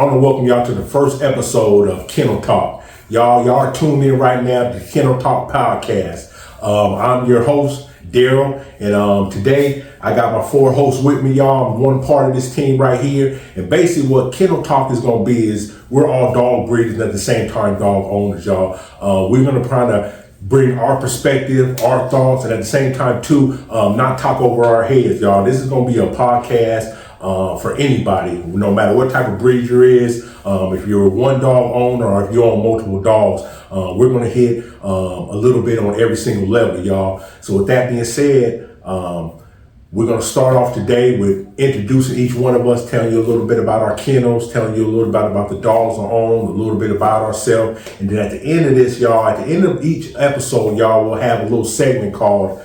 I want to welcome y'all to the first episode of Kennel Talk. Y'all are tuned in right now to the Kennel Talk podcast. I'm your host, Daryl, and today I got my four hosts with me, y'all. I'm one part of this team right here, and basically what Kennel Talk is going to be is we're all dog breeders and at the same time dog owners, y'all. We're going to kind of bring our perspective, our thoughts, and at the same time too, not talk over our heads, y'all. This is going to be a podcast for anybody, no matter what type of breed you is. If you're a one dog owner or if you own multiple dogs, we're going to hit a little bit on every single level, y'all. So with that being said, we're going to start off today with introducing each one of us, telling you a little bit about our kennels, telling you a little bit about the dogs we own, a little bit about ourselves. And then at the end of this, y'all, at the end of each episode, y'all, we'll have a little segment called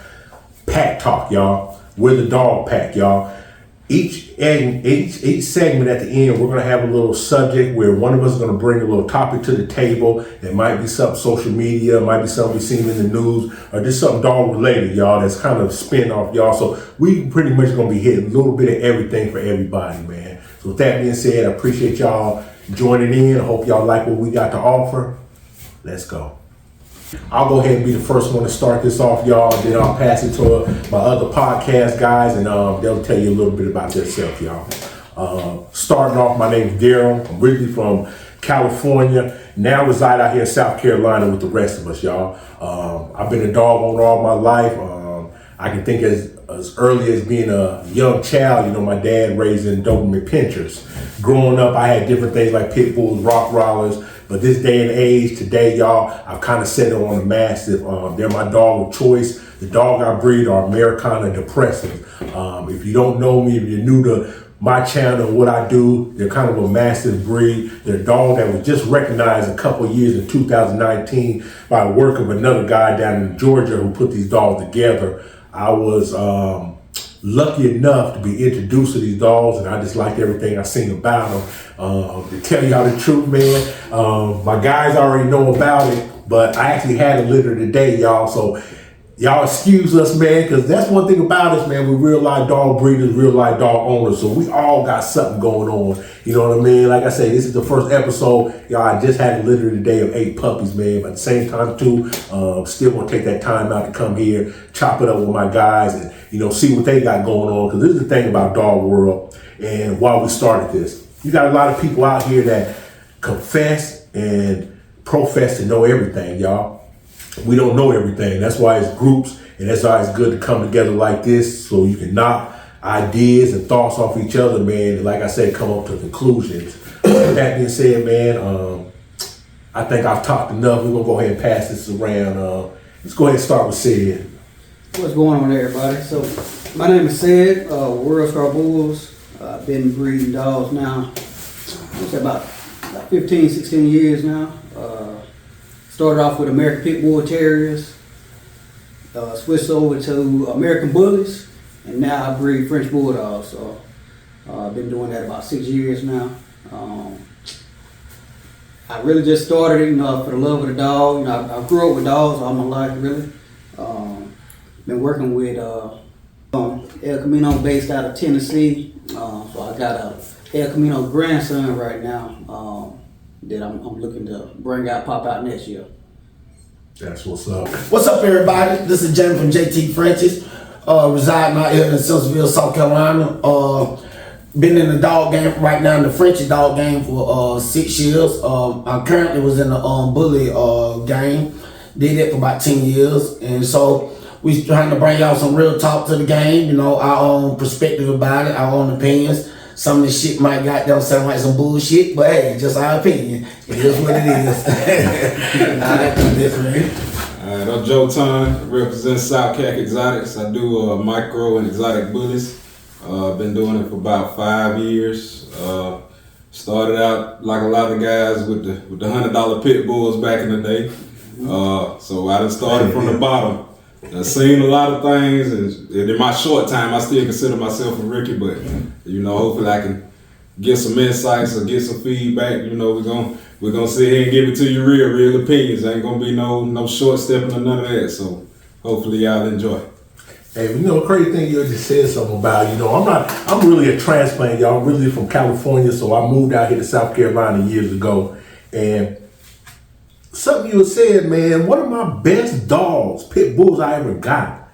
Pack Talk, y'all. We're the dog pack, y'all. Each segment at the end, we're going to have a little subject where one of us is going to bring a little topic to the table. It might be something social media, it might be something we've seen in the news, or just something dog related, y'all, that's kind of spin off, y'all. So we pretty much going to be hitting a little bit of everything for everybody, man. So with that being said, I appreciate y'all joining in. I hope y'all like what we got to offer. Let's go. I'll go ahead and be the first one to start this off, y'all. Then I'll pass it to my other podcast guys, and they'll tell you a little bit about themselves, y'all. Starting off, my name is Daryl. I'm originally from California. Now reside out here in South Carolina with the rest of us, y'all. I've been a dog owner all my life. I can think as early as being a young child, you know, my dad raising Doberman Pinschers. Growing up, I had different things like pit bulls, Rottweilers. But this day and age, today, y'all, I've kind of settled on a mastiff. They're my dog of choice. The dog I breed are Americana Depressive. If you don't know me, if you're new to my channel, what I do, they're kind of a mastiff breed. They're a dog that was just recognized a couple of years in 2019 by the work of another guy down in Georgia who put these dogs together. I was lucky enough to be introduced to these dogs, and I just liked everything I seen about them. To tell y'all the truth, man, my guys already know about it, but I actually had a litter today, y'all. So y'all excuse us, man, because that's one thing about us, man. We're real life dog breeders, real life dog owners, so we all got something going on. You know what I mean? Like I say, this is the first episode. Y'all, I just had a litter today of 8 puppies, man. But at the same time, too, still want to take that time out to come here, chop it up with my guys, and, you know, see what they got going on. Because this is the thing about dog world and why we started this. You got a lot of people out here that confess and profess to know everything, y'all. We don't know everything. That's why it's groups, and that's why it's good to come together like this so you can knock ideas and thoughts off each other, man. And like I said, come up to conclusions. With that being said, man, I think I've talked enough. We're going to go ahead and pass this around. Let's go ahead and start with Sid. What's going on, everybody? So, my name is Sid, World Star Bulls. I've been breeding dogs now, it's about 15, 16 years now. Started off with American Pit Bull Terriers, switched over to American Bullies, and now I breed French Bulldogs. So I've been doing that about 6 years now. I really just started, you know, for the love of the dog. You know, I grew up with dogs all my life, really. Been working with El Camino based out of Tennessee. So I got a El Camino grandson right now that I'm looking to bring out, pop out next year. That's what's up. What's up, everybody? This is Jamie from JT Frenchies, residing out here in Simpsonville, South Carolina. Been in the dog game right now, in the Frenchie dog game for 6 years. I currently was in the bully game. Did it for about 10 years, and so we trying to bring y'all some real talk to the game. You know, our own perspective about it, our own opinions. Some of this shit might goddamn sound like some bullshit, but hey, just our opinion. It is what it is. Alright, I'm Joe Ton, represent South Cac Exotics. I do micro and exotic bullies. Been doing it for about 5 years. Started out like a lot of guys with the $100 pit bulls back in the day. So I done started from the bottom. I've seen a lot of things, and in my short time, I still consider myself a rookie, but, you know, hopefully I can get some insights or get some feedback. You know, we're gonna sit here and give it to you real opinions. Ain't gonna be no short stepping or none of that, so hopefully y'all enjoy. Hey, you know, crazy thing you just said something about, you know, I'm really a transplant, y'all. I'm really from California, so I moved out here to South Carolina years ago. And something you said, man, one of my best dogs, pit bulls I ever got,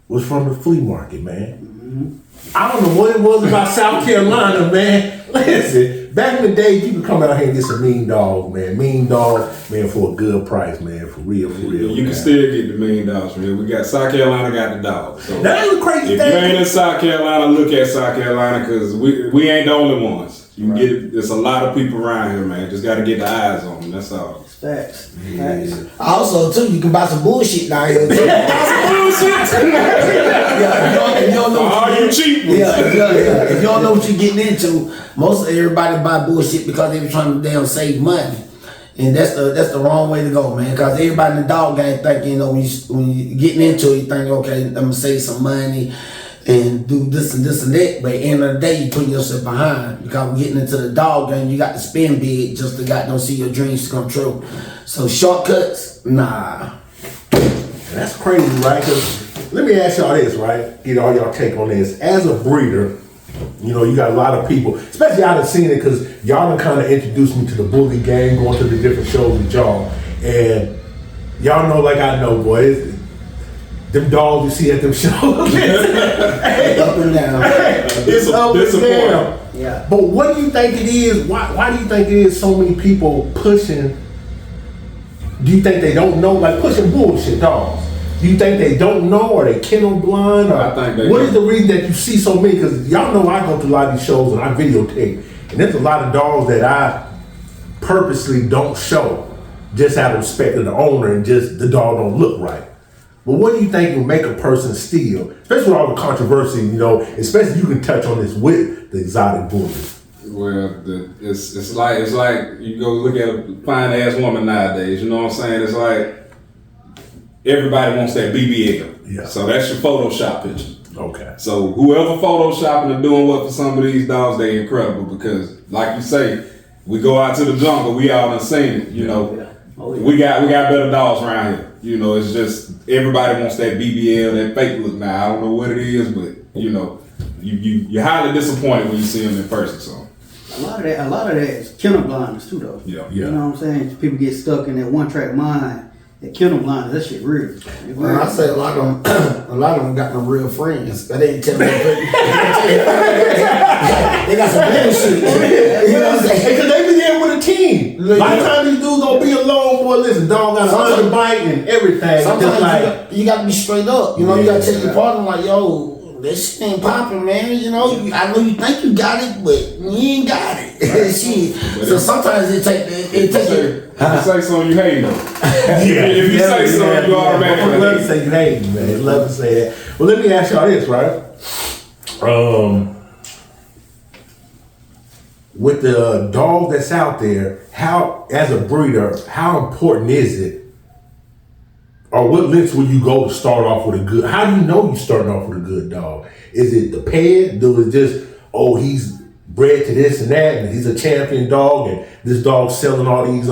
was from the flea market, man. Mm-hmm. I don't know what it was about South Carolina, man. Listen, back in the day, you could come out here and get some mean dogs, man. Mean dogs, man, for a good price, man. For real, for real. You can still get the mean dogs from here. We got South Carolina got the dogs. So that is a crazy if thing. you ain't in South Carolina, look at South Carolina because we ain't the only ones. You can get there's a lot of people around here, man. Just got to get the eyes on them. That's all. Facts. Yeah. Facts. Also, too, you can buy some bullshit down here. Too. If you don't know what you cheap ones. If you don't know what you're getting into, most of everybody buy bullshit because they be trying to damn save money. And that's the wrong way to go, man. Because everybody in the dog game think, you know, when you getting into it, you think, okay, I'm gonna save some money and do this and this and that. But at the end of the day, you putting yourself behind. Because we're getting into the dog game, you got to spend big just to don't see your dreams come true. So shortcuts, nah. That's crazy, right? Because let me ask y'all this, right? Get all y'all take on this. As a breeder, you know, you got a lot of people, especially I done seen it because y'all done kind of introduced me to the bully game, going to the different shows with y'all. And y'all know, like I know, boys, them dogs you see at them shows. Up and down. It's up and down. Yeah. But what do you think it is? Why do you think it is so many people pushing? Do you think they don't know, like pushing bullshit dogs? Do you think they don't know, or they kennel blind, or I think they what do. is the reason that you see so many? Because y'all know I go to a lot of these shows and I videotape, and there's a lot of dogs that I purposely don't show, just out of respect of the owner, and just the dog don't look right. But what do you think will make a person steal, especially with all the controversy, you know, especially you can touch on this with the exotic bullies? Well, it's like you go look at a fine ass woman nowadays. You know what I'm saying? It's like everybody wants that BBL. Yeah. So that's your Photoshop picture. Okay. So whoever photoshopping and doing what for some of these dogs, they incredible because, like you say, we go out to the jungle, we all done seen it. You know, Yeah. Oh, yeah. we got better dogs around here. You know, it's just everybody wants that BBL, that fake look. Now I don't know what it is, but you know, you're highly disappointed when you see them in person. So. A lot of that is kennel blindness too, though. Yeah. You know what I'm saying? People get stuck in that one track mind. That kennel blindness, that shit real. Well, I say a lot of them got no real friends. They didn't tell me. They got some bullshit. You know what I'm saying? Because they be there with a team. By the time these dudes gonna be alone, boy, listen, dog got a hundred bite and everything. Sometimes Just like, you got to be straight up. You know, you got to tell your Yeah. partner like, yo, this shit ain't popping, man. You know, I know you think you got it, but you ain't got it. Shit. So sometimes it take. If you say something, you hate them. yeah, If you say something, you automatically I love to say you hate me, man. Love to say that. Well, let me ask y'all this, right? With the dog that's out there, how, as a breeder, how important is it? Or what lengths will you go to start off with a good? How do you know you're starting off with a good dog? Is it the ped? Do it just, oh, he's bred to this and that, and he's a champion dog, and this dog's selling all these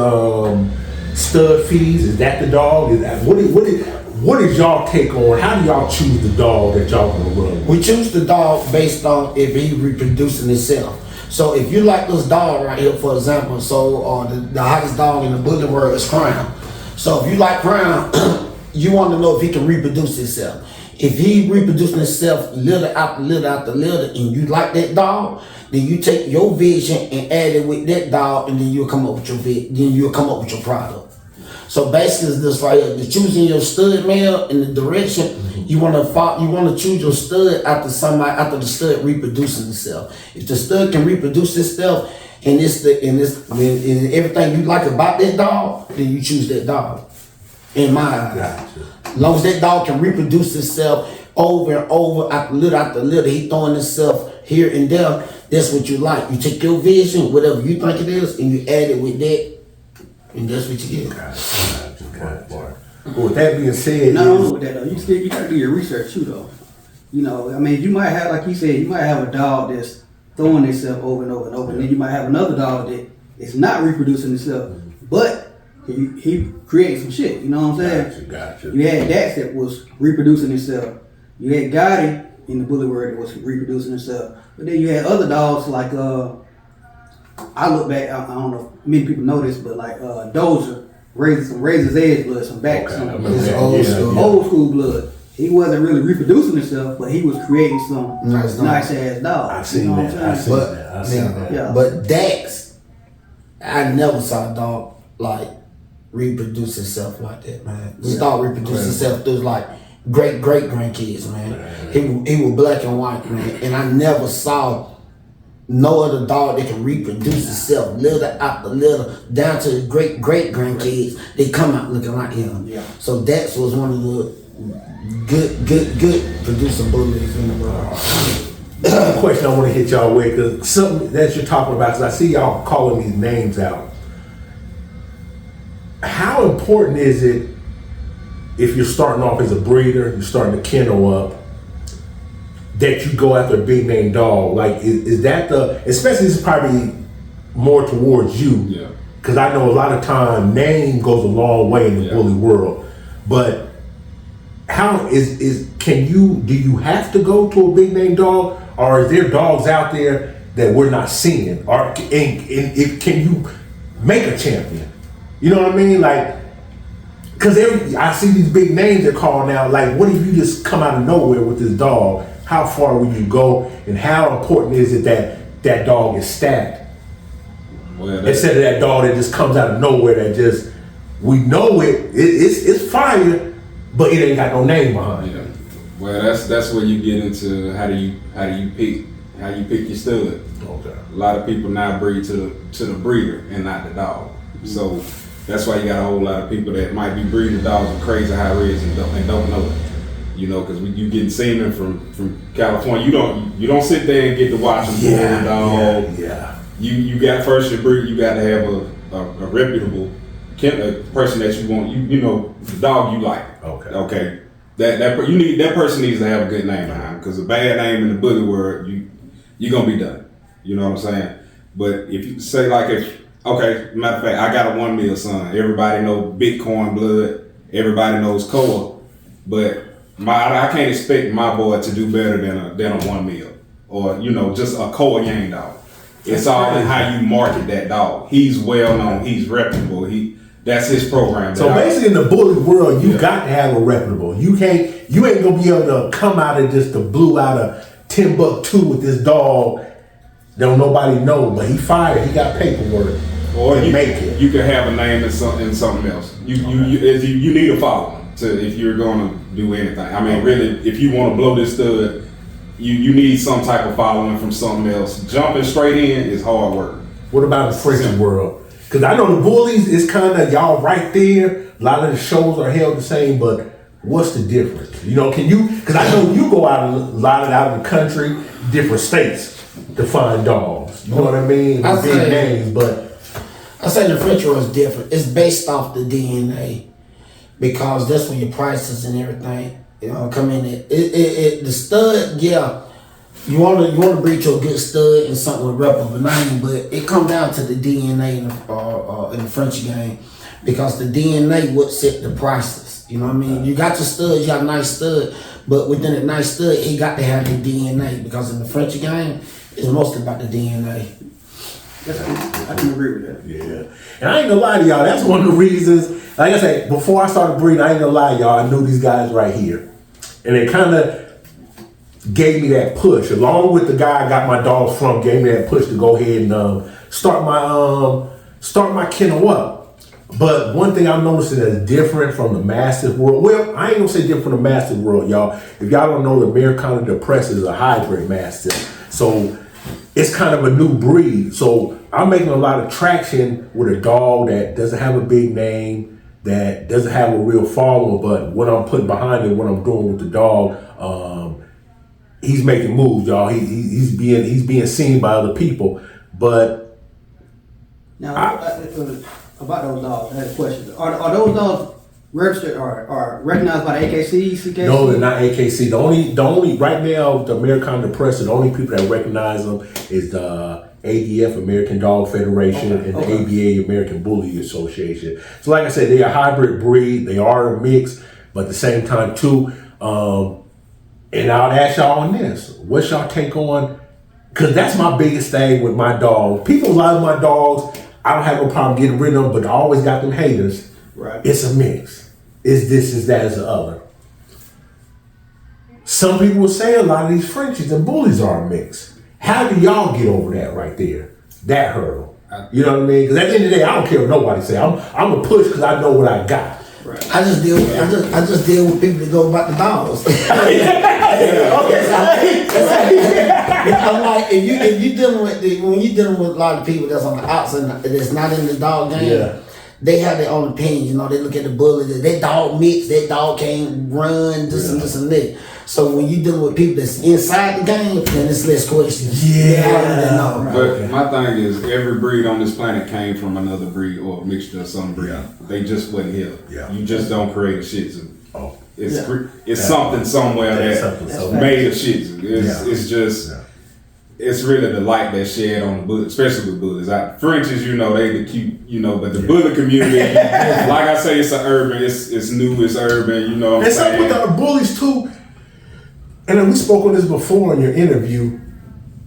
stud fees? Is that the dog? Is that what is y'all take on? How do y'all choose the dog that y'all gonna run with? We choose the dog based on if he reproducing himself. So if you like this dog right here, for example, so the hottest dog in the bully world is Crown. So if you like Crown, you want to know if he can reproduce himself. If he reproducing himself litter after litter after litter, and you like that dog, then you take your vision and add it with that dog, and then you'll come up with your product. So basically, it's this right here: the choosing your stud male in the direction you want to choose your stud after the stud reproducing itself. If the stud can reproduce itself, and everything you like about that dog, then you choose that dog. In my eyes, Gotcha. as long as that dog can reproduce itself over and over after litter, he throwing himself here and there. That's what you like. You take your vision, whatever you think it is, and you add it with that, and that's what you get. Gotcha. Well, with that being said, Not only with that though, you gotta do your research too though. You know, I mean, you might have, like you said, you might have a dog that's throwing itself over and over and over, and then you might have another dog that is not reproducing itself, but he created some shit. You know what I'm saying? Gotcha. You had that was reproducing itself. You had Gotti in the bully world that was reproducing himself, but then you had other dogs like I look back. I don't know if many people know this, but like Dozer, Razor's Edge blood, some back, Okay, I some remember It's that. old Yeah, school. yeah. old school blood. He wasn't really reproducing himself, but he was creating some Nice dog. nice ass dogs. I've seen you know that. What I'm I've saying? seen But that. I've seen that. Yeah. But Dax, I never saw a dog like reproduce itself like that, man. This dog reproduced itself through like great grandkids, man. He was black and white, man, and I never saw no other dog that can reproduce itself, litter after litter, down to the great grandkids. They come out looking like him. Yeah. So Dax was one of the good producing bullies in the world. Another question I want to hit y'all with, because something that you're talking about, because I see y'all calling these names out. How important is it if you're starting off as a breeder, you're starting to kennel up, that you go after a big name dog? Like, is that especially this is probably more towards you. Yeah. Because I know a lot of time name goes a long way in the bully world. But how do you have to go to a big name dog, or is there dogs out there that we're not seeing? Or can you make a champion? You know what I mean? Like, because I see these big names they're calling out. Like, what if you just come out of nowhere with this dog? How far will you go, and how important is it that dog is stacked? Well, Instead of that dog that just comes out of nowhere, that just, we know it's fire, but it ain't got no name behind it. Yeah. Well, that's where you get into how do you pick your stud. Okay. A lot of people now breed to the breeder and not the dog. So that's why you got a whole lot of people that might be breeding dogs with crazy high rates and don't know it. You know, because when you getting semen from California, you don't sit there and get to watch them pull the dog. Yeah. You got first your breed. You got to have a reputable person that you want. You know the dog you like. Okay. Okay. That person needs to have a good name behind, because a bad name in the bully world, you're gonna be done. You know what I'm saying? But if you say matter of fact, I got a 1 mil son. Everybody know Bitcoin blood. Everybody knows Koa, but I can't expect my boy to do better than a 1 mil or just a Koa Yang dog. It's all in how you market that dog. He's well known. He's reputable. That's his program. So basically, in the bully world, you got to have a reputable. You ain't gonna be able to come out and just to blew out a $10 with this dog. Don't nobody know, but he fired. He got paperwork. Or to make it. You can have a name in something else. You need a following if you're going to do anything. I mean, really, if you want to blow this stud, you need some type of following from something else. Jumping straight in is hard work. What about the French world? Because I know the bullies is kind of y'all right there. A lot of the shows are held the same, but what's the difference? Can you? Because I know you go out a lot out of the country, different states to find dogs. You know what I mean? I Big say- names, but. I say the French world is different. It's based off the DNA, because that's when your prices and everything come in. The stud, yeah. You want to breed your good stud and something with reputable name, but it come down to the DNA in the French game, because the DNA would set the prices. You know what I mean? You got your stud, you got a nice stud, but within a nice stud, he got to have the DNA, because in the French game, it's mostly about the DNA. I can agree with that. Yeah. And I ain't gonna lie to y'all, that's one of the reasons, like I said, before I started breeding, I ain't gonna lie to y'all, I knew these guys right here. And they kind of gave me that push, along with the guy I got my dogs from, gave me that push to go ahead and start my kennel up. But one thing I'm noticing that's different from the mastiff world, well, I ain't gonna say different from the mastiff world, y'all. If y'all don't know, the Americana Depressor is a hybrid mastiff. So it's kind of a new breed. So I'm making a lot of traction with a dog that doesn't have a big name, that doesn't have a real follower, but what I'm putting behind it, what I'm doing with the dog, he's making moves, y'all. He's being seen by other people. But Now, about those dogs, I had a question. Are those dogs registered or recognized by the AKC, CKC? no, they're not AKC. The only right now, the American Depressor, the only people that recognize them is the ADF, American Dog Federation, and the ABA, American Bully Association. So like I said, they're a hybrid breed. They are a mix, but at the same time too, And I'll ask y'all on this. What's y'all take on, because that's my biggest thing with my dog. People love my dogs. I don't have no problem getting rid of them, but I always got them haters. Right. It's a mix. It's this, is that, is the other. Some people will say a lot of these Frenchies and bullies are a mix. How do y'all get over that right there? That hurdle. You know what I mean? Because at the end of the day, I don't care what nobody say. I'm gonna push because I know what I got. Right. I just deal with people that go about the dogs. I'm like, if you dealing with when you dealing with a lot of people that's on the outside that's not in the dog game, they have their own opinion. You know, they look at the bully, that dog mix, that dog can't run, this and this and that. So when you dealing with people that's inside the game, then it's less questions. But my thing is, every breed on this planet came from another breed or a mixture of some breed. They just wasn't here. You just don't create a Shih Tzu. It's something somewhere that made a Shih Tzu. It's just. It's really the light that's shed on the bully, especially with bullies. Frenchies, you know, they the cute, you know, but the bully community, like I say, it's an urban, it's new, it's urban, you know what I'm saying? And some with the bullies too, and then we spoke on this before in your interview,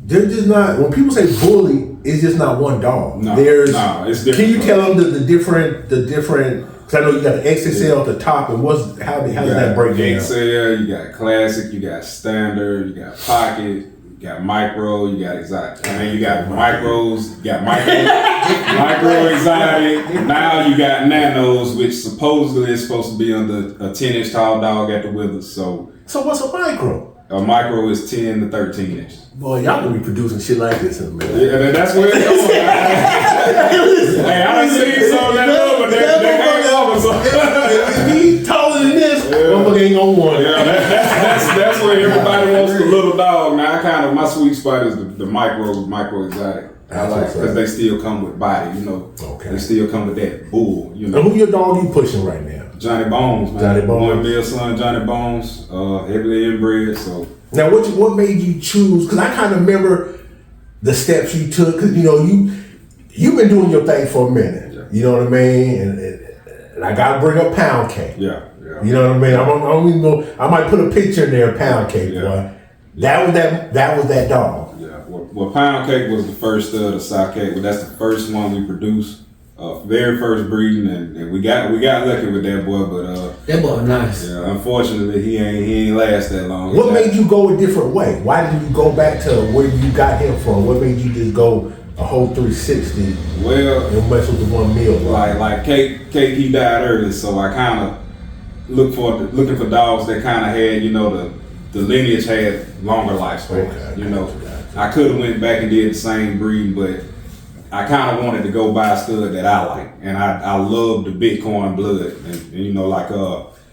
they're just not, when people say bully, it's just not one dog. It's different. Can you tell them the different, because I know you got the XXL at the top, and how does that break down? XL, you got classic, you got standard, you got pocket, you got micro, you got exotic. I mean, you got micros, you got micro exotic. Now you got nanos, which supposedly is supposed to be under a 10-inch tall dog at the withers. So what's a micro? A micro is 10 to 13 inches. Boy, y'all gonna be producing shit like this in a minute. Yeah, that's where it's going. Hey, I done seen some of that little, but that ain't over. So if he taller than this, motherfucker ain't gonna want it. Yeah, that's where everybody wants the little dog. Now, my sweet spot is the micro exotic. I like because they still come with body, you know. Okay. They still come with that bull, you know. And who your dog you pushing right now? Johnny Bones, man. Johnny Bones. One male son, Johnny Bones, heavily inbred. So now, what made you choose? Because I kind of remember the steps you took. Because you know you've been doing your thing for a minute. Yeah. You know what I mean? And I gotta bring up Pound Cake. Yeah. You know what I mean? I don't even know. I might put a picture in there of Pound Cake, boy. That was that dog. Yeah. Well, Pound Cake was the first of the South Cake. Well, that's the first one we produced. Very first breeding, and we got lucky with that boy, but that boy nice. Yeah, unfortunately he ain't last that long. What made you go a different way? Why did you go back to where you got him from? What made you just go a whole 360? Well, and mess with the 1 meal. Like Cake, he died early, so I kind of looking for dogs that kind of had, you know, the lineage had longer lifespan. Okay, you know, I could have went back and did the same breed, but I kind of wanted to go buy a stud that I like, and I love the Bitcoin blood, and you know, like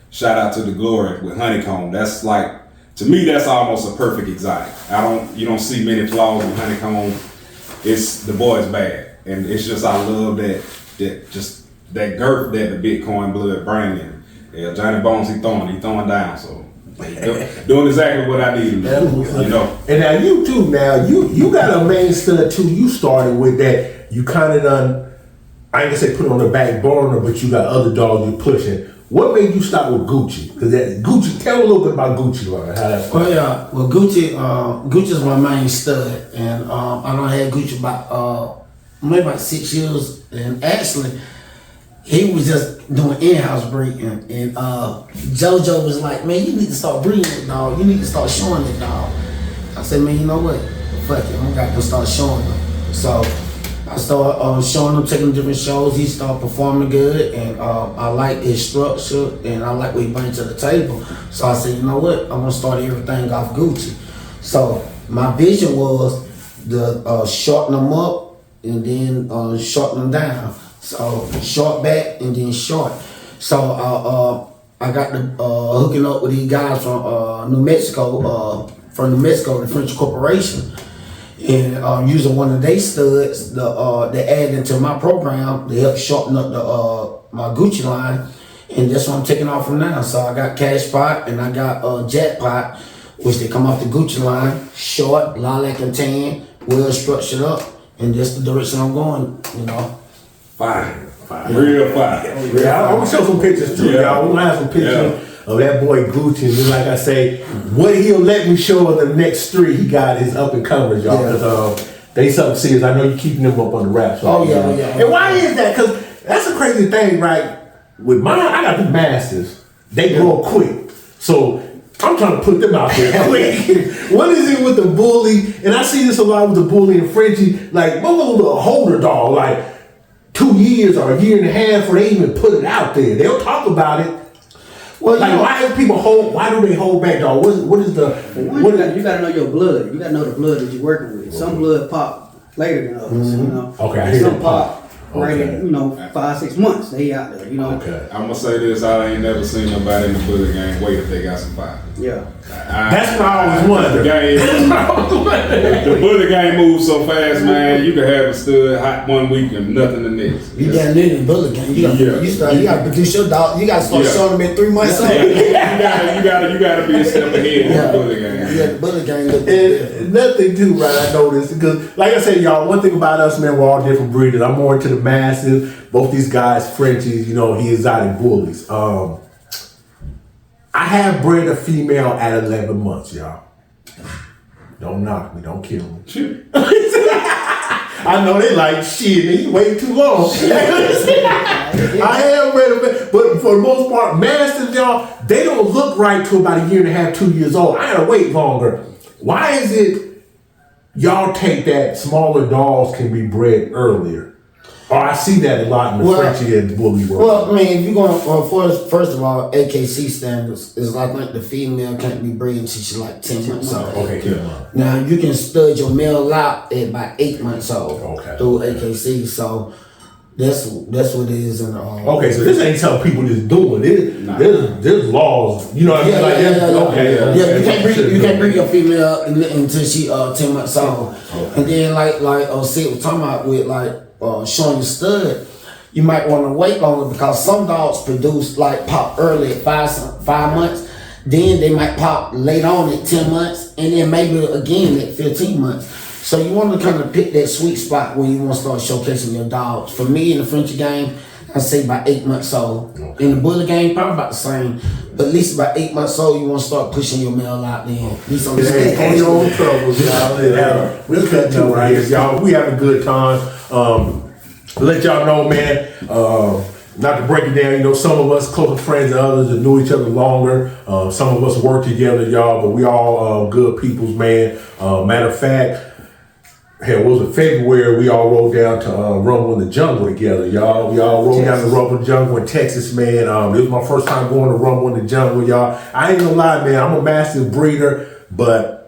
shout out to the Glory with Honeycomb. That's like, to me, that's almost a perfect exotic. You don't see many flaws with Honeycomb. The boy's bad, and it's just I love that girth that the Bitcoin blood bringing. Yeah, Johnny Bones, he throwing down, so doing exactly what I need him to do, you know. And now you too. Now you got a main stud too. You started with that. You kind of done. I ain't gonna say put it on the back burner, but you got other dogs you're pushing. What made you start with Gucci? Because Gucci. Tell me a little bit about Gucci, Lauren. How that started. Well, Gucci's my main stud, and I don't had Gucci maybe about 6 years, and actually. He was just doing in-house breeding, and JoJo was like, man, you need to start breeding that dog. You need to start showing that dog. I said, man, you know what? Fuck it, I'm gonna start showing them. So I started showing him, taking him to different shows. He started performing good, and I like his structure, and I like what he brings to the table. So I said, you know what? I'm gonna start everything off Gucci. So my vision was to shorten them up and then shorten them down. So short back and then short. So I got the hooking up with these guys from New Mexico, the French corporation, and using one of their studs to add into my program to help shorten up my Gucci line, and that's what I'm taking off from now. So I got Cash Pot and I got Jackpot, which they come off the Gucci line, short, lilac and tan, well structured up, and that's the direction I'm going. You know. Fine. Real fine. Yeah, I'm gonna show some pictures too, y'all. We're gonna have some pictures. of that boy Gucci. And then, like I say, what he'll let me show of the next 3 he got is up and comers, y'all. Yeah. Because they something serious. I know you're keeping them up on the wraps. Oh, yeah. And why is that? Because that's a crazy thing, right? With mine, I got the masters. They grow quick. So I'm trying to put them out there quick. What is it with the bully? And I see this a lot with the bully and Frenchie. Like, what was a holder dog? Like 2 years or a year and a half before they even put it out there. They'll talk about it. Well, like, why do people hold? Why do they hold back, dog? What is the? You gotta know your blood. You gotta know the blood that you're working with. Some blood pop later than others. You know. Okay, I hear some that. pop right in 5-6 months. They out there. You know. Okay. I'm gonna say this: I ain't never seen nobody in the bullet game wait if they got some fire. Yeah. That's what I always wondered. The bullet game moves so fast, man. You can have it stood hot 1 week and nothing the next. You got in the bullet game. You gotta produce your dog. You gotta start showing them in 3 months. You gotta be a step ahead in the bullet game. Yeah, the bullet game. And nothing too, right? I know this because, like I said, y'all, one thing about us, man, we're all different breeders. I'm more into the massive. Both these guys, Frenchies, he exotic bullies. I have bred a female at 11 months, y'all. Don't knock me, don't kill me. I know they like shit, and you wait too long. I have bred a, but for the most part, masters, y'all, they don't look right till about a year and a half, 2 years old. I gotta wait longer. Why is it y'all take that smaller dogs can be bred earlier? Oh, I see that a lot in the Frenchie and bully world. Well, I mean, if you're going first of all, AKC standards is like the female can't be bred until she's like 10 months old. Okay, 10 months. Now you can stud your male out at about 8 months old through AKC. So that's what it is. Okay, so this ain't telling people this doing. There's laws. You know what I mean? You can't bring your female until she 10 months old. And then like Sid was talking about with showing your stud, you might want to wait longer because some dogs produce pop early at 5 months, then they might pop late on at 10 months, and then maybe again at 15 months. So you want to kind of pick that sweet spot when you want to start showcasing your dogs. For me in the Frenchie game, I say about 8 months old. Okay. In the bullet game, probably about the same. But at least about 8 months old, you want to start pushing your male out there. At least on the on your own troubles, y'all. We'll cut you right here, y'all. We having a good time. Let y'all know, man. Not to break it down, some of us closer friends than others that knew each other longer. Some of us work together, y'all, but we all good peoples, man. Matter of fact, hell, what was it, February, we all rode down to Rumble in the Jungle together, y'all. We all rode down to Rumble in the Jungle in Texas, man. This was my first time going to Rumble in the Jungle, y'all. I ain't gonna lie, man, I'm a massive breeder, but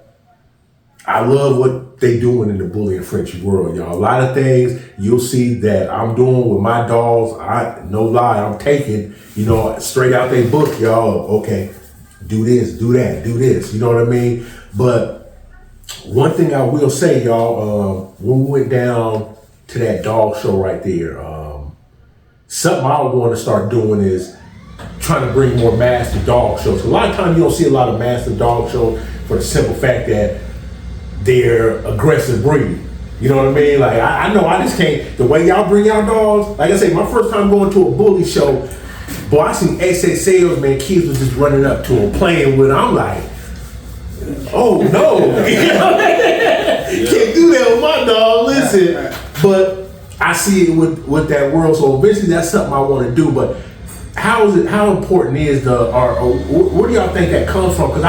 I love what they doing in the bully and Frenchie world, y'all. A lot of things you'll see that I'm doing with my dogs, no lie, I'm taking, straight out they book, y'all. Okay, do this, do that, do this, you know what I mean? But one thing I will say, y'all, when we went down to that dog show right there, something I want to start doing is trying to bring more master dog shows. A lot of times you don't see a lot of master dog shows for the simple fact that they're aggressive breeding. You know what I mean? Like, I know I just can't, the way y'all bring y'all dogs, like I say, my first time going to a bully show, boy, I seen XXLs, man, kids was just running up to them, playing with them. I'm like, oh no. Can't do that with my dog, listen. But I see it with that world, so eventually that's something I want to do, but how important is where do y'all think that comes from? Because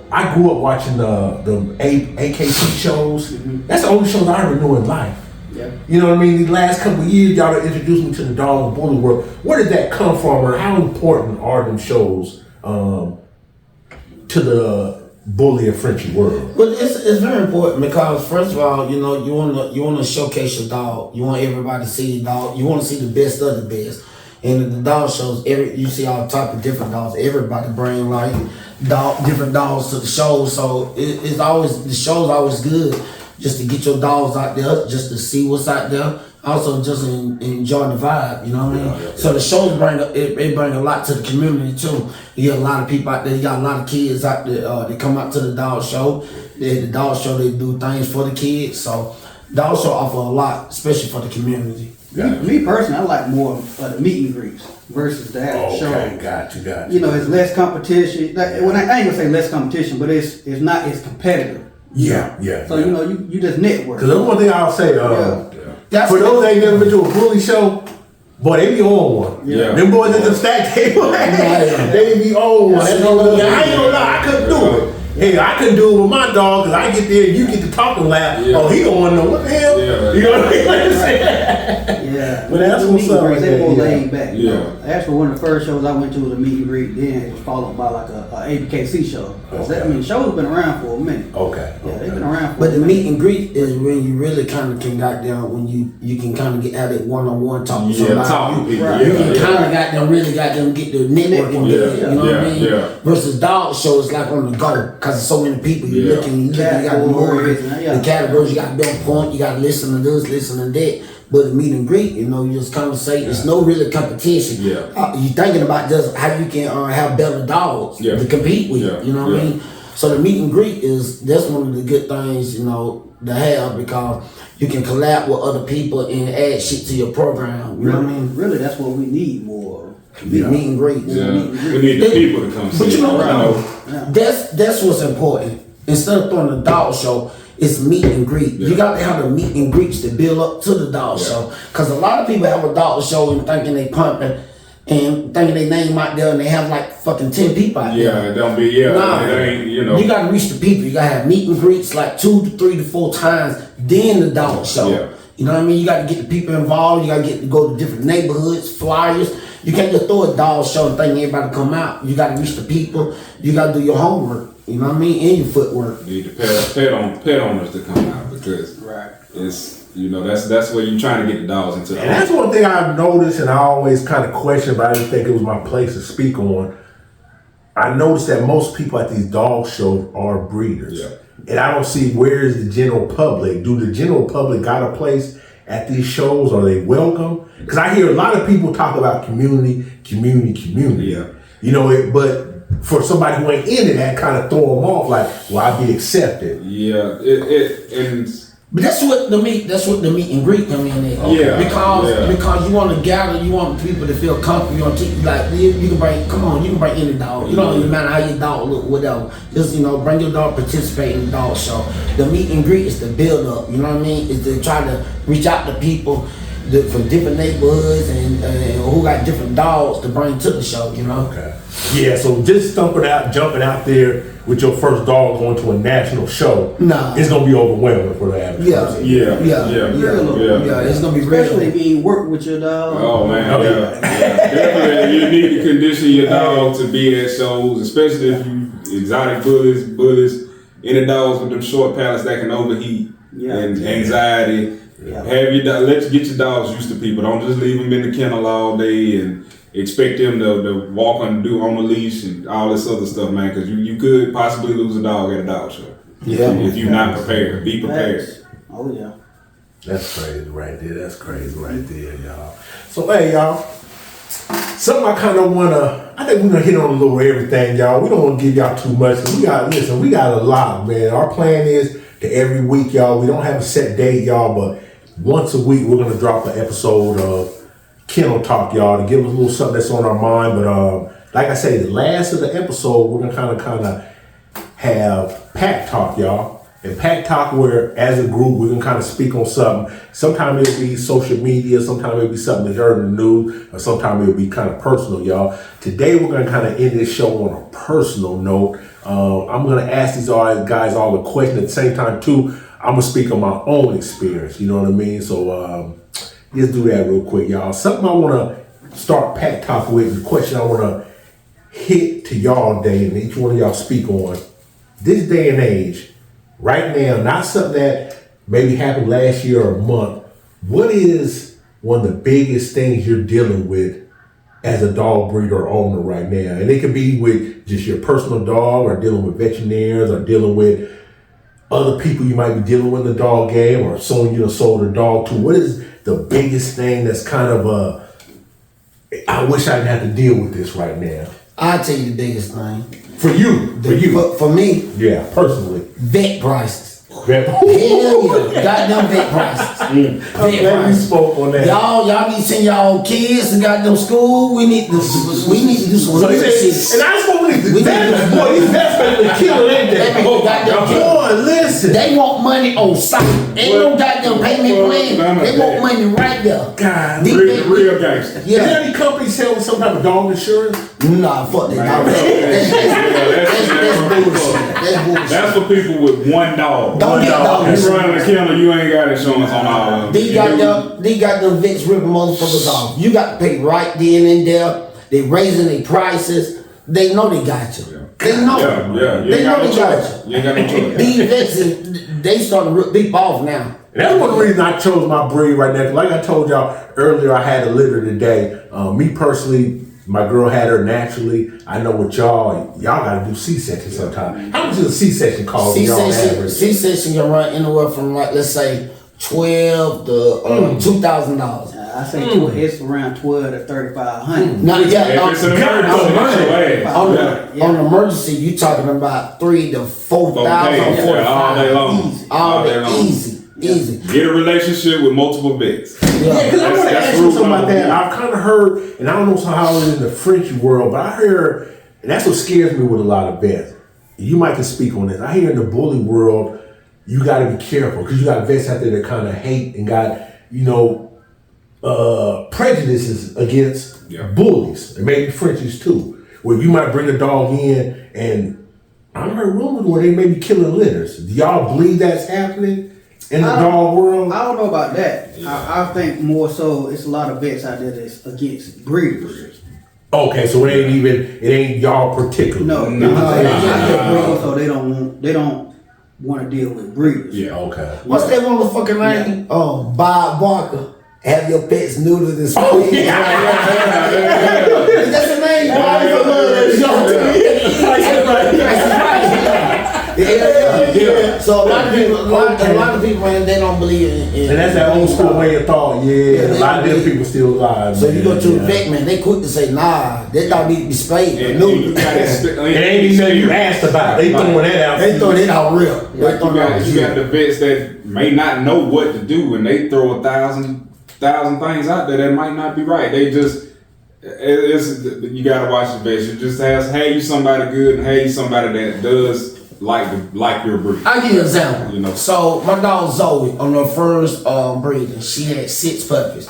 I grew up watching the AKC shows. Mm-hmm. That's the only shows I ever knew in life. Yeah. You know what I mean? These last couple of years, y'all introduced me to the dog and bully world. Where did that come from, or how important are them shows to the bully and Frenchie world? Well, it's very important because first of all, you want to showcase your dog. You want everybody to see your dog. You want to see the best of the best. And the dog shows, you see all type of different dogs. Everybody bring different dogs to the show, so it's always, the show's always good just to get your dogs out there, just to see what's out there. Also, just enjoy the vibe, you know what I mean? Yeah. So the shows bring a lot to the community too. You get a lot of people out there. You got a lot of kids out there. They come out to the dog show. The dog show, they do things for the kids. So dog show offer a lot, especially for the community. Me personally, I like more of the meet and greets versus the actual show. Okay, got you. You know, it's less competition. Like, when I ain't gonna say less competition, but it's not as competitive. Yeah. So you know, you just network. Because that's one thing I'll say. That's For those that ain't never been to a bully show, boy, they be on one. Yeah. Them boys at the stack table, they be on one. I ain't gonna lie, I couldn't do it. Hey, I couldn't do it with my dog because I get there and you get to talk and laugh. Yeah. Oh, he don't want to know what the hell. Yeah. You know what I'm saying? Yeah, But that's the what's meet and up greets, right they more there, laid back. You know? Actually, one of the first shows I went to was a meet and greet. Then it was followed by like a ABKC show. 'Cause I mean, shows been around for a minute. Okay. Yeah, they've been around for. But a the minute. meet and greet is when you really kind of can goddamn when you can kind of get at it one-on-one talking to somebody. talking. You Right. can kind of goddamn really goddamn get the networking. Yeah. You know what I mean? Yeah. Versus dog shows like on the go because there's so many people you Yeah. looking, you got the Categories, movie, yeah. the categories. You got to be on point. You got to listen to this, listen to that. But the meet and greet, you know, you just conversate. It's no really competition. Yeah. You thinking about just how you can have better dogs Yeah. to compete with. Yeah. You know what I Yeah. mean? So the meet and greet that's one of the good things, you know, to have because you can collab with other people and add shit to your program. You know what I mean? Really, that's what we need more. Meet and greet. Yeah. We need the people to come see. But you know what? Right. That's what's important. Instead of throwing a dog show, it's meet and greet. Yeah. You got to have the meet and greets to build up to the dog show. Because a lot of people have a dog show and thinking they pumping and thinking they name out there and they have like fucking 10 people out there. Yeah, it don't be, Nah. it ain't, you know. You gotta reach the people. You gotta have meet and greets like 2 to 3 to 4 times, then the dog show. Yeah. You know what I mean? You gotta get the people involved. You gotta get to go to different neighborhoods, flyers. You can't just throw a dog show and think everybody come out. You gotta reach the people. You gotta do your homework. You know what I mean? And your footwork. Need the pet owners to come out because it's, you know, that's where you're trying to get the dogs into the And that's one thing I've noticed, and I always kind of question, but I didn't think it was my place to speak on. I noticed that most people at these dog shows are breeders. Yeah. And I don't see where is the general public. Do the general public got a place at these shows? Are they welcome? Because I hear a lot of people talk about community. Yeah. You know, but for somebody who ain't into that, kind of throw them off like, well, I'll be accepted. Yeah, and But that's what the meet and greet come in there. Yeah, Because you want to gather, you want people to feel comfortable. You want to keep like you can bring. Come on, you can bring any dog. You don't even matter how your dog look, whatever. Just bring your dog, participate in the dog show. The meet and greet is the build up. You know what I mean? Is to try to reach out to people from different neighborhoods and who got different dogs to bring to the show. You know? Okay. Yeah, so just jumping out there with your first dog going to a national show, it's gonna be overwhelming for the average person. Yeah. It's gonna be real. Especially if you work with your dog. oh man, yeah. Definitely you need to condition your dog to be at shows, especially if you exotic bullies, any dogs with them short palates that can overheat and anxiety. Yeah. Let's get your dogs used to people. Don't just leave them in the kennel all day and expect them to walk on a leash and all this other stuff, man. Because you could possibly lose a dog at a dog show. Yeah. If you're not prepared, be prepared. Oh yeah. That's crazy right there. That's crazy right there, y'all. So hey, y'all. Something I kind of I think we're gonna hit on a little everything, y'all. We don't want to give y'all too much. We got a lot, man. Our plan is to every week, y'all. We don't have a set date, y'all, but once a week we're gonna drop an episode of Kennel Talk, y'all, to give us a little something that's on our mind. But like I say, the last of the episode, we're gonna kind of have Pack Talk, y'all. And Pack Talk, where as a group, we're gonna kind of speak on something. Sometimes it'll be social media, sometimes it'll be something that's heard in the news, or sometimes it'll be kind of personal, y'all. Today, we're gonna kind of end this show on a personal note. I'm gonna ask these guys all the questions at the same time too. I'm gonna speak on my own experience, you know what I mean? So let's do that real quick, y'all. Something I wanna start Pack Talk with, the question I wanna hit to y'all today, and each one of y'all speak on. This day and age, right now, not something that maybe happened last year or a month. What is one of the biggest things you're dealing with as a dog breeder or owner right now? And it could be with just your personal dog, or dealing with veterinarians, or dealing with other people you might be dealing with in the dog game, or someone you done sold a dog to. What is the biggest thing that's kind of I wish I didn't have to deal with this right now? I'll tell you the biggest thing. For you. For me, Yeah, personally. vet prices. Vet- Hell yeah, goddamn vet prices. I'm glad you spoke on that. Y'all need to send y'all kids to goddamn school. We need to do some So real he shit. said, and I spoke with these vets, boy, these vets better kill it, ain't they? Boy, listen. They want money on site. Ain't no goddamn payment plan. They want money right there. God, Real gangster. Is there any companies selling some type of dog insurance? Nah, fuck that. That's for people with one dog. Don't get dog You insurance. run a kennel, you ain't got insurance on all of them. They got them vets ripping motherfuckers off. You got to pay right then and there. They raising their prices. They know they got you. They know. Yeah. You They ain't know got no they got choice. you. You ain't got no choice. These vets, they starting to rip people off now. And that's one reason I chose my breed right now. 'Cause like I told y'all earlier, I had a litter today. Me personally, my girl had her naturally. I know what y'all gotta do C-section sometime. How much does a C-section cost? C-section can run anywhere from like, let's say, $12 to $2,000. I say it's around 12 to 3,500. Now, If it's an emergency, on emergency, you talking about $3,000 to $4,000, all day long. all day day, long. easy. Get a relationship with multiple vets. Yeah, because I want to That's ask you rule something about number that. one. I've kind of heard, and I don't know how it is in the French world, but I hear, and that's what scares me with a lot of vets. You might can speak on this. I hear in the bully world, you got to be careful because you got vets out there that kind of hate and got, prejudices against bullies, and maybe Frenchies too, where you might bring a dog in, and I've heard rumors where they may be killing litters. Do y'all believe that's happening in the dog world? I don't know about that. I think more so it's a lot of vets out there that's against breeders. Okay, so it ain't y'all particular. No. So they don't want to deal with breeders. Yeah, okay. What's that motherfucking name? Bob Barker. Have your pets neutered and sprayed. Oh, yeah. That's the name. Yeah. So a lot of people, man, they don't believe in. And that's that old school way of thought. Yeah, a lot of them people still alive. So you go to a vet, man, they quick to say, nah, that dog need to be sprayed. And No, you got It ain't even nothing you asked about. They throwing that out. they throw that out real. Like you got the vets that may not know what to do, and they throw 1,000 things out there that might not be right. They just you gotta watch the vets. You just have you somebody good and you somebody that does like your breed. I'll give you an example. So my dog Zoe, on her first breeding, she had 6 puppies.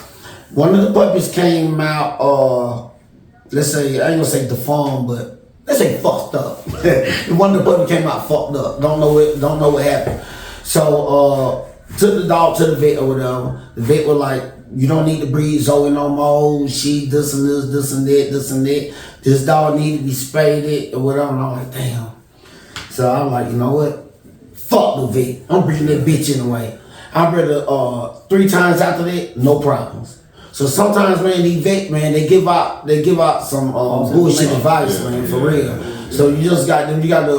One of the puppies came out, let's say, I ain't gonna say deformed, but let's say fucked up. One of the puppies came out fucked up. Don't know what happened. So took the dog to the vet or whatever. The vet was like, you don't need to breed Zoe no more. She this and this, this and that, this and that. This dog need to be spayed or whatever. And I'm like, damn. So I'm like, you know what? Fuck the vet. I'm breeding that bitch anyway. I bred her 3 times after that, no problems. So sometimes, man, these vet, man, they give out some bullshit advice, man, for real. So you just got them. You got to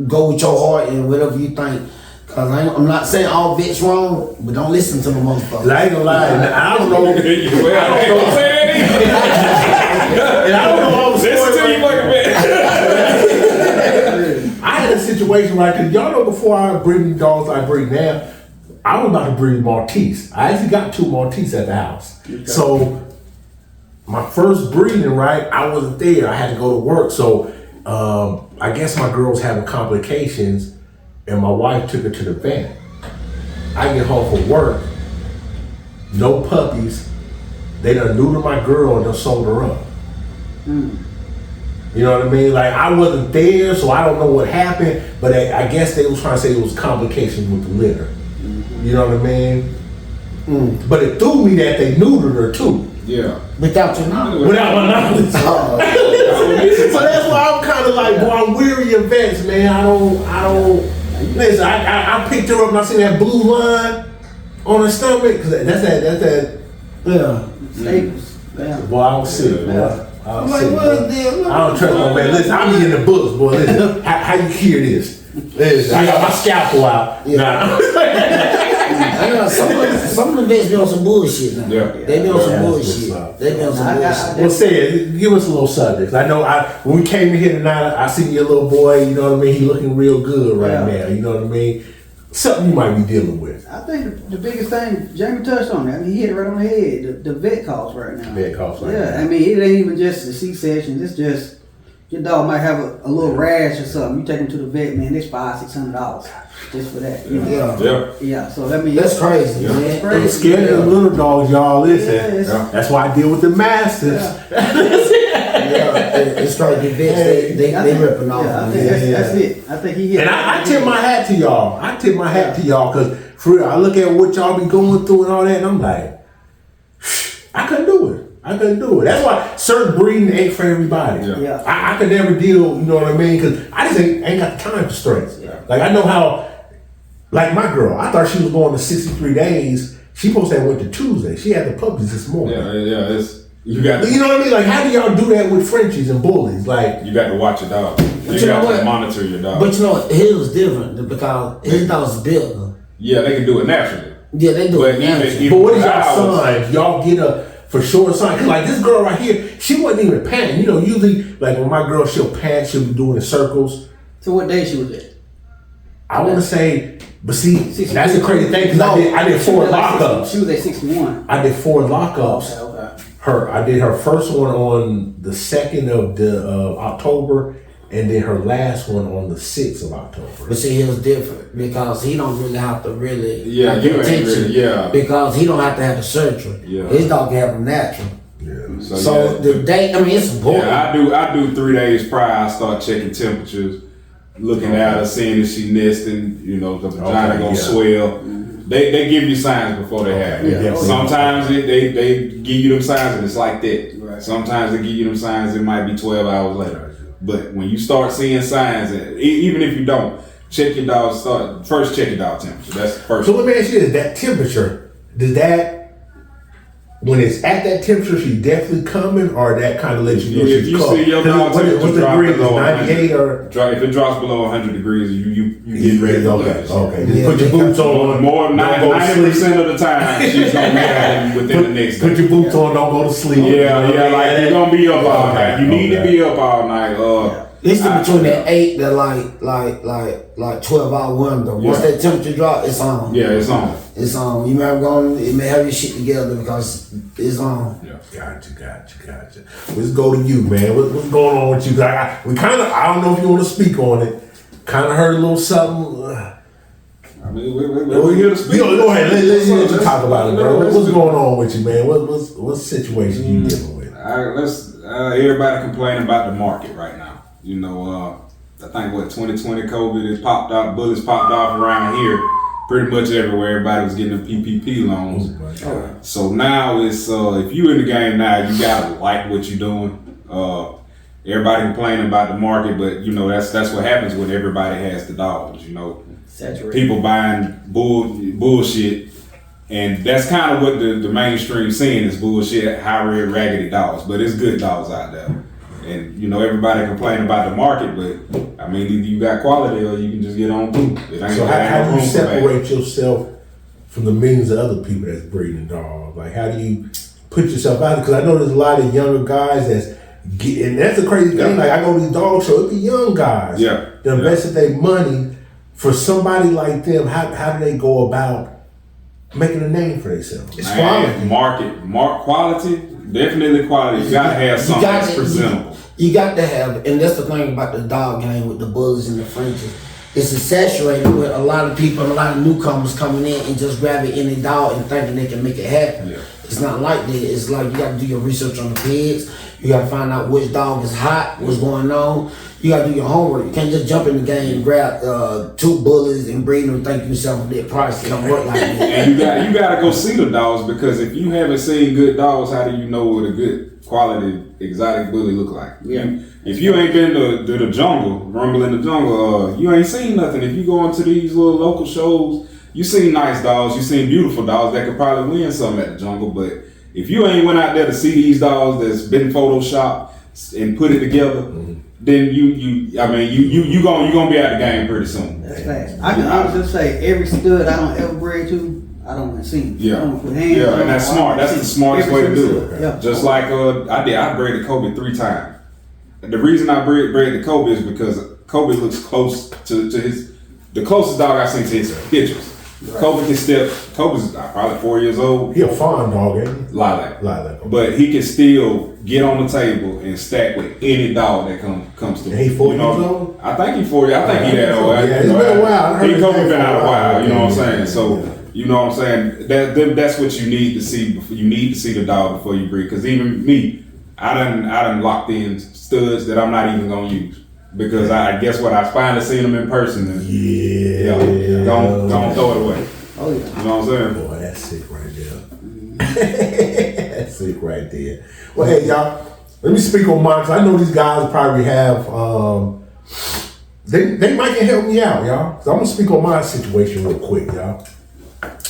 go with your heart and whatever you think. Cause I'm not saying all vets wrong, but don't listen to the motherfuckers. I ain't gonna lie. I don't know. And I don't know all the stories. I had a situation like, cause y'all know before I breed these dogs I breed now, I was about to breed Maltese. I actually got 2 Maltese at the house. Okay. So my first breeding, right, I wasn't there. I had to go to work. So I guess my girl was having complications and my wife took her to the vet. I get home from work, no puppies. They done neutered my girl and done sold her up. You know what I mean? Like, I wasn't there, so I don't know what happened, but I guess they was trying to say it was complications with the litter. You know what I mean? But it threw me that they neutered her too. Yeah. Without your knowledge. Without my knowledge. So that's why I'm kind of like, boy, I'm weary of vets, man. I don't. Listen, I picked her up and I seen that blue line on her stomach. Cause that's that. Yeah. Staples. Yeah. Boy, I was sick, boy. I I'm like, what the deal? I don't trust no man. Listen, I be in the books, boy. Listen, how you hear this? Listen, I got my scalpel out. Yeah. Nah. I know some of the vets be on some bullshit now. Yeah. They be on some Yeah, bullshit. They be on some bullshit. Well, say it. Give us a little subject. I know when we came in here tonight, I seen your little boy. You know what I mean? He looking real good right now. You know what I mean? something you might be dealing with? I think the biggest thing, Jamie touched on that. I mean, he hit it right on the head. The vet costs right now. Vet costs right Yeah, now. I mean, it ain't even just the C-section. It's just your dog might have a little rash or something. You take him to the vet, man. It's $500-$600 just for that. You know? Yeah. Yeah. So I mean, That's crazy, Yeah. man. It's I'm crazy. scared of the little dogs, y'all. Listen, Yeah, it's- that's why I deal with the masters. Yeah, it's crazy. The vets, they ripping off. Yeah, I man. think that's it. I think he hit. And I tip my hat to y'all. I tip my hat to y'all because for real, I look at what y'all be going through and all that, and I'm like, I couldn't do it. I couldn't do it. That's why certain breeding ain't for everybody. Yeah. Yeah. I could never deal, you know what I mean? Because I just ain't got the time for stress. Yeah. Like I know how, like my girl, I thought she was going to 63 days. She supposed to have went to Tuesday. She had the puppies this morning. Yeah. You got You know what I mean? Like how do y'all do that with Frenchies and bullies? Like you got to watch your dog. You you know got what? to monitor your dog. But you know what? His was different because his dog's bigger. Yeah, they can do it naturally. Yeah, they do But it even- naturally. But what is y'all Ours- signs? Y'all get a for sure sign. 'Cause like this girl right here, she wasn't even panting. You know, usually like when my girl she'll pant, she'll be doing the circles. So what day she was at? I want to say, but see, 63. that's the crazy thing because I did She 4 was at like lockups. She was at 61. I did 4 lockups. Okay. I did her first one on the 2nd of October, and then her last one on the 6th of October. But see, he was different because he don't really have to really Yeah, have you the ain't attention really- yeah. because he don't have to have a surgery. Yeah. His dog can have a natural. Yeah. So yeah, the day, I mean, it's important. Yeah, I do 3 days prior. I start checking temperatures, looking at her, seeing if she nesting. You know, the vagina Okay, gonna yeah. swell. They give you signs before they happen. Yeah. Sometimes they give you them signs and it's like that. Right. Sometimes they give you them signs. It might be 12 hours later. But when you start seeing signs, and even if you don't, check your dog's first. Check your dog temperature. That's the first. So let me ask you this: that temperature, does that when it's at that temperature, she definitely coming, or that kind of lets you know If she's you cold? see your dog What's temperature the drop degree? below 98 or? If it drops below 100 degrees, you get ready to Okay, lose. okay. Just Yeah, put your boots on. More than don't go to sleep. 90% of the time, she's gonna be out within the next Put day. your boots on. Don't go to sleep. Yeah, like you're gonna be up all Okay, night. You need to okay. be up all night. It's in between that 8 to like 12-hour window. Once Yeah. that temperature drop, it's on. Yeah, it's on. It's on. You may have gone. It may have your shit together because it's on. Gotcha. Let's go to you, man. What's going on with you? I don't know if you want to speak on it. Kind of heard a little something. I mean, we're here to speak. Go ahead. Let's talk about it, bro. Let's What's do- going on with you, man? What situation you dealing with? Everybody complaining about the market right now. You know, I think 2020 COVID has popped out, bullets popped off around here, pretty much everywhere. Everybody was getting the PPP loans. So now it's if you in the game now, you gotta like what you're doing. Everybody complaining about the market, but you know that's what happens when everybody has the dollars. You know, Saturated. people buying bullshit, and that's kind of what the mainstream seeing is bullshit, high red raggedy dogs. But it's good dogs out there, and you know everybody complaining about the market, but I mean either you got quality or you can just get on through. It ain't So it ain't how do room you for bad. separate yourself from the millions of other people that's breeding dogs? Like how do you put yourself out there? Because I know there's a lot of younger guys and that's a crazy thing. Like I go to these dog shows, it be young guys. Yeah. That invested their money. For somebody like them, how do they go about making a name for themselves? It's Man, quality. quality, definitely quality. You gotta have something that's presentable. You got to have it, and that's the thing about the dog game with the bullies and the Frenchies. It's saturated with a lot of people and a lot of newcomers coming in and just grabbing any dog and thinking they can make it happen. Yeah. It's not like that. It's like you got to do your research on the pigs. You got to find out which dog is hot, what's going on. You got to do your homework. You can't just jump in the game and grab 2 bullies and breed them and think to yourself that price. It don't work like that. And you gotta go see the dogs, because if you haven't seen good dogs, how do you know what a good quality exotic bully look like? Yeah. If you ain't been to the jungle, Rumble in the Jungle, you ain't seen nothing. If you go into these little local shows, you seen nice dogs, you seen beautiful dogs that could probably win something at the jungle. But if you ain't went out there to see these dogs that's been photoshopped and put it together, then you gonna be out the game pretty soon. That's fast. I can honestly say every stud I don't ever bred to, I don't want to see. Yeah. I don't put hands Yeah, on and that's them. smart. That's the smartest way to do it. Yeah. Just like I bred the Kobe 3 times. The reason I bred the Kobe is because Kobe looks close to the closest dog I've seen to his pictures. Right. Kobe can still. Kobe's probably 4 years old. He a farm dog, ain't he? Lilac. Okay. But he can still get on the table and stack with any dog that comes to him. And he 4 years old? I think he's 40. I think he that old. Yeah, it's been a while. He Kobe been out a while. You know what I'm saying? Yeah. So you know what I'm saying. That's what you need to see. You need to see the dog before you breed. Because even me, I done locked in studs that I'm not even gonna use. Because I guess what, I finally seen them in person. And, don't throw it away. Oh yeah. You know what I'm saying? Boy, that's sick right there. That's sick right there. Well, hey, y'all, let me speak on mine, because I know these guys probably have, they might can help me out, y'all. So I'm going to speak on my situation real quick, y'all.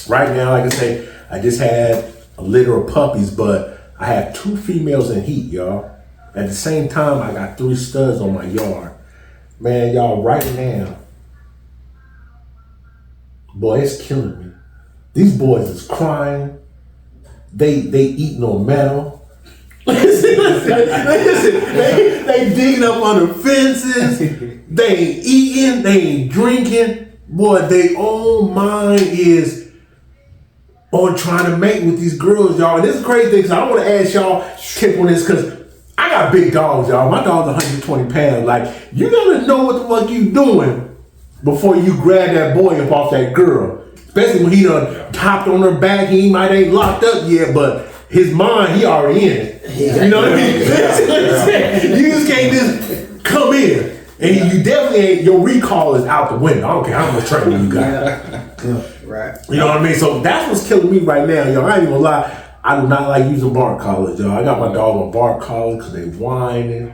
Right now, like I say, I just had a litter of puppies, but I have 2 females in heat, y'all. At the same time, I got 3 studs on my yard. Man, y'all, right now, boy, it's killing me. These boys is crying. They eating on metal. Listen, they digging up under fences. They ain't eating. They ain't drinking. Boy, their own mind is on trying to mate with these girls, y'all. And this is crazy thing, because I want to ask y'all tip on this, because I got big dogs, y'all. My dog's 120 pounds. Like, you gotta know what the fuck you doing before you grab that boy up off that girl. Especially when he done topped on her back. He might ain't locked up yet, but his mind, he already in it. You know what I mean? You just can't just come in. And you definitely ain't, your recall is out the window. I don't care how much training you got. Right. You know what I mean? So that's what's killing me right now, y'all. I ain't even gonna lie. I do not like using bark collars, y'all. I got my dog on bark collars because they whining.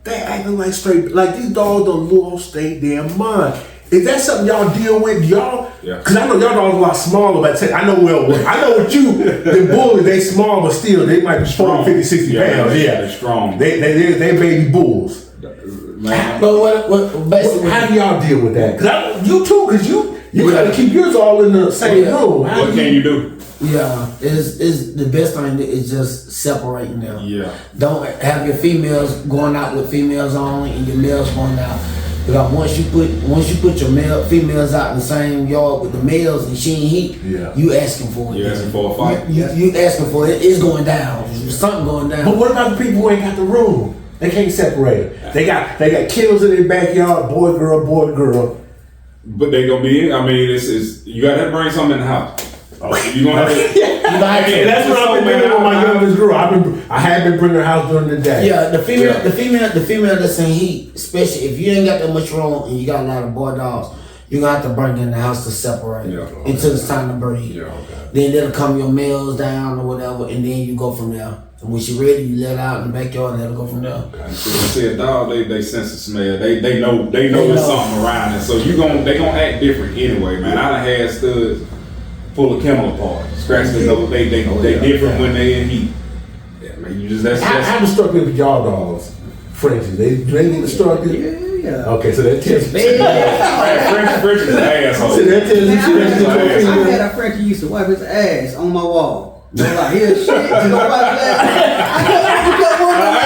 They acting like straight, like these dogs don't lose their damn mind. Is that something y'all deal with, y'all? Yeah. Because I know y'all dogs a lot smaller, but I know what you, the bullies, they small, but still, they might be 40, 50, 60 pounds. Yeah. They're strong. They baby bulls. Man. But what basically, How do y'all deal with that? Because you too, because you gotta keep yours all in the same room. What can you do? yeah, is the best thing is just separating them. Yeah. Don't have your females going out with females only and your males going out. Because once you put your females out in the same yard with the males and she ain't heat, you asking for it. You asking for a fight? You asking for it. It's going down. There's something going down. But what about the people who ain't got the room? They can't separate it. They got kennels in their backyard, boy, girl. But they gonna be. I mean, it's you gotta bring something in the house. Okay. You gonna have to. That's what I've been doing with my youngest girl. I have been bringing her house during the day. Yeah, the female that's in heat, especially if you ain't got that much room and you got a lot of boy dogs, you're gonna have to bring in the house to separate until it's time to breed. Yeah, okay. Then they'll come your males down or whatever, and then you go from there. And when she ready, you let her out in the backyard and let her go from there. Okay. See a dog, they sense the smell. They know there's something around it. So they gonna act different anyway, man. I done had studs pull a kennel apart, scratch the nose. They different when they in heat. Yeah, man. You just How destructive with y'all dogs, Frenchies? They get destructive. Yeah. Okay, so that tells you. French is an asshole. So that tells you. I had a friend who used to wipe his ass on my wall. So like, here's shit. You know, wipe his ass.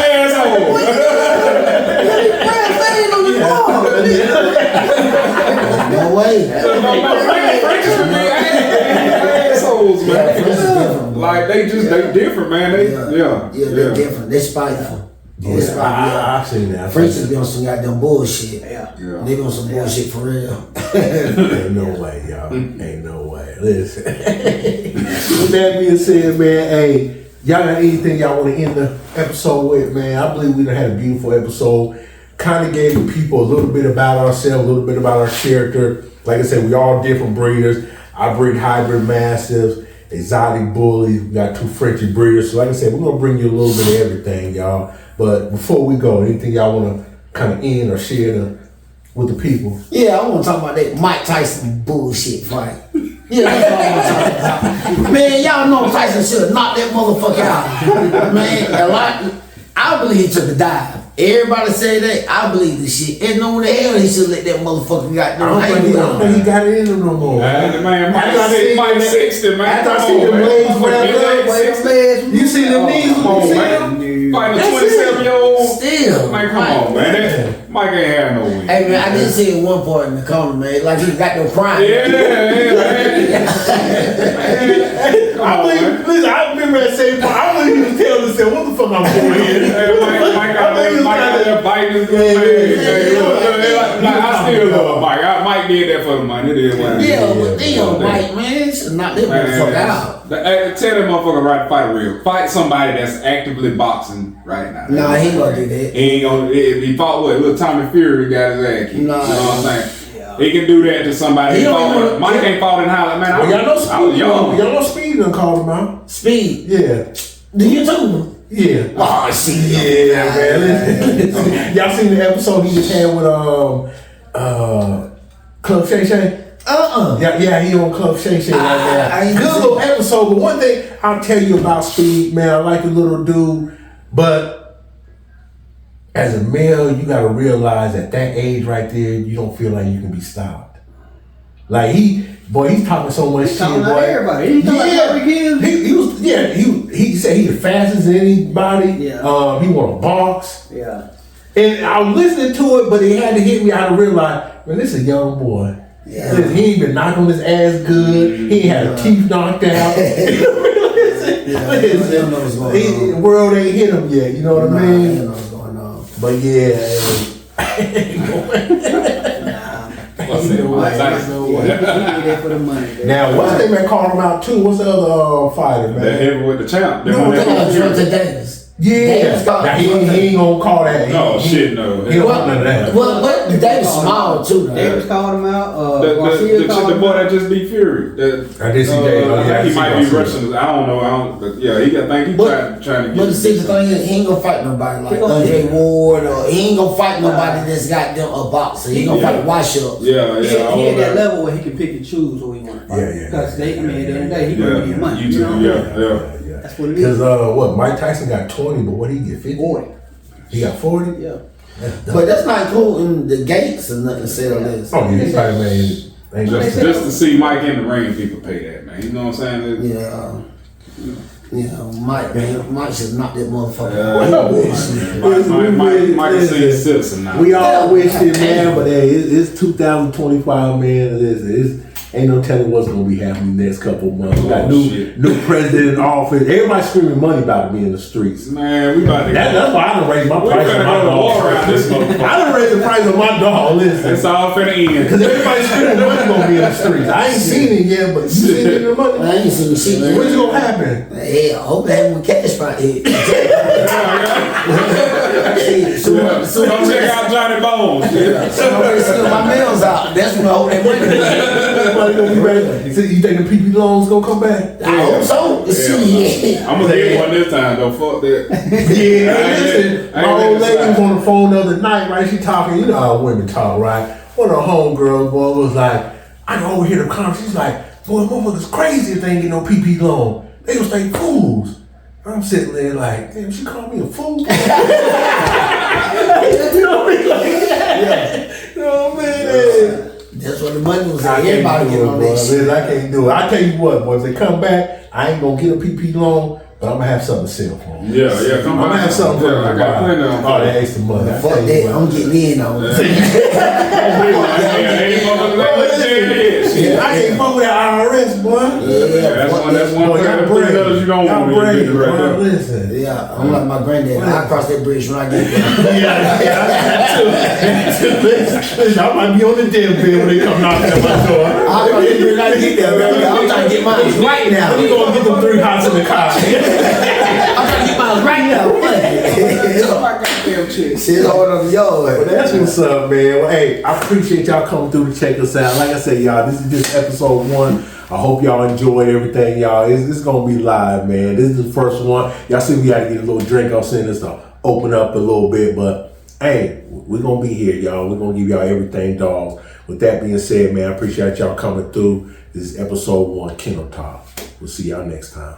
Asshole. No way. French would be assholes, man. Like they different, man. They're different. They're spiteful. I've seen that. Frenchies be on some goddamn bullshit. Yeah. They be on some bullshit for real. Ain't no way, y'all. Ain't no way. Listen. With that being said, man, hey, y'all got anything y'all want to end the episode with, man? I believe we done had a beautiful episode. Kind of gave the people a little bit about ourselves, a little bit about our character. Like I said, we all different breeders. I breed hybrid mastiffs, exotic bullies. We got 2 Frenchie breeders. So like I said, we're going to bring you a little bit of everything, y'all. But before we go, anything y'all want to kind of end or share with the people? Yeah, I want to talk about that Mike Tyson bullshit fight. Yeah, that's what I want to talk about. Man, y'all know Tyson should have knocked that motherfucker out. Man, I believe he took a dive. Everybody say that. I believe this shit. And no the hell he should let that motherfucker got there. I don't think he got it in him no more. Man, Mike 60, man. After I see the legs, whatever. Wait, You see the knees? Come on, man. fighting a That's 27-year-old. Still, Man, come on, man. Mike ain't had no win. Hey man, I did see it one part in the corner, man. Like he got no crime. Yeah, man. I believe, listen, I remember that same part. I believe he was telling himself, what the fuck I'm doing here? Mike out there biting his good man. I still love Mike. Mike did that for the money. It is what it is. Yeah, but damn, Mike, man, should knock that motherfucker out. Tell that motherfucker right to fight real. Fight somebody that's actively boxing right now. Nah, he ain't gonna do that. He ain't gonna. If he fought with little Tommy Fury, got his ass kicked. Nah. You know what I'm saying? He can do that to somebody. Mike ain't fought in Holland, man. Well, y'all know Speed done called him out. Speed. Yeah. The YouTuber. Yeah. Oh, shit. Yeah, man. Listen. Y'all seen the episode he just had with Club Shay Shay? Yeah, he on Club Shay Shay right now. Good little episode, but one thing I'll tell you about Speed, man, I like the little dude, but as a male, you gotta realize at that age right there, you don't feel like you can be stopped. Like he's talking so much shit, Talking boy. about everybody. He talking about every kid. He said he the fastest as anybody. Yeah. He want to box. Yeah. And I was listening to it, but it had to hit me how to realize, man, this is a young boy. Yeah. Listen, he ain't been knocked on his ass good. He ain't had a teeth knocked out. The world ain't hit him yet. You know what I mean? know what's going on. But yeah. For the money. Now, what's the man called him out too? What's the other fighter, man? The heavyweight, the champ. No, Jonathan Davis. Yeah. Now, he ain't gonna call that. No, shit, no. He don't want none of that. Well, but Davis small too. Davis called him out. The Garcia called boy him that out. just beat Fury. I did see Davis. I think he might be Russian. I don't know. But yeah, he got. Think he trying to get. But the thing is, he ain't gonna fight nobody like Andre Ward, or he ain't gonna fight nobody that's got them a boxer. He gonna fight wash ups. Yeah. He at that level where he can pick and choose who he want to fight. Yeah. Because they, I mean, at the end of the day, he gonna get money. You know? Yeah. That's what it is. Because Mike Tyson got 20, but what he get 50? 40. He got 40? Yeah. But that's not cool in the gates or nothing said on this. Oh, yeah, he's like, man. Just to see Mike in the ring, people pay that, man. You know what I'm saying? Yeah, Mike should knock that motherfucker out. Mike is seeing citizen now. We all wish it, man, but hey, it's 2025, man. Ain't no telling what's gonna be happening next couple of months. We got new president in office. Everybody screaming money about to be in the streets. Man, we about to That's why I done raised my price on my dog. I done raised the price on my dog. Listen, it's all finna end. because everybody's screaming money gonna be in the streets. I ain't seen it yet, but you seen it in the money. I ain't seen shit yet. What's gonna happen? Yeah, I hope they have one cash right here. Come check out Johnny Bones. Somebody steal my mails out. That's when I hope that money. Everybody gonna be ready. So you think the PP loans gonna come back? I hope so. Shit. I'm gonna get one this time though. Fuck that. Yeah, listen, my old lady was on the phone the other night, right? She talking, you know how women talk, right? One of the homegirls, boy, was like, I can overhear the conversation. She's like, boy, motherfuckers crazy if they ain't get no PP loan. They gonna stay fools. I'm sitting there like, damn, she called me a fool. You know what I mean? Like, you know what I mean? That's what the money was I at. Everybody get on that shit. I can't do it. I tell you what, boy, if they come back, I ain't gonna get a PP loan, but I'm gonna have something to sell for them. Yeah, come I'm on. gonna have something for them. I got plenty of them. Oh, that extra money. I Fuck tell you that. what. I'm getting in on it. I can't fuck with that IRS, boy. That's one Boy, y'all brave. you don't Y'all want brave, to right boy. there. Listen. Yeah, I'm like my granddad. I cross that bridge when I get there. Listen, I might be on the deathbed when they come knocking at my door. I cross that bridge when I get there, baby. I'm trying to get mine right now. You gonna get them 3 hots in the car. I'm trying to get mine right now. Shit hard on the yard. Well, that's what's up, man. Well, hey, I appreciate y'all coming through to check us out. Like I said, y'all, this is just episode 1. I hope y'all enjoyed everything, y'all. It's gonna be live, man. This is the first one. Y'all see we gotta get a little drink on us to open up a little bit, but hey, we're gonna be here, y'all. We're gonna give y'all everything, dogs. With that being said, man, I appreciate y'all coming through. This is episode 1, Kennel Talk. We'll see y'all next time.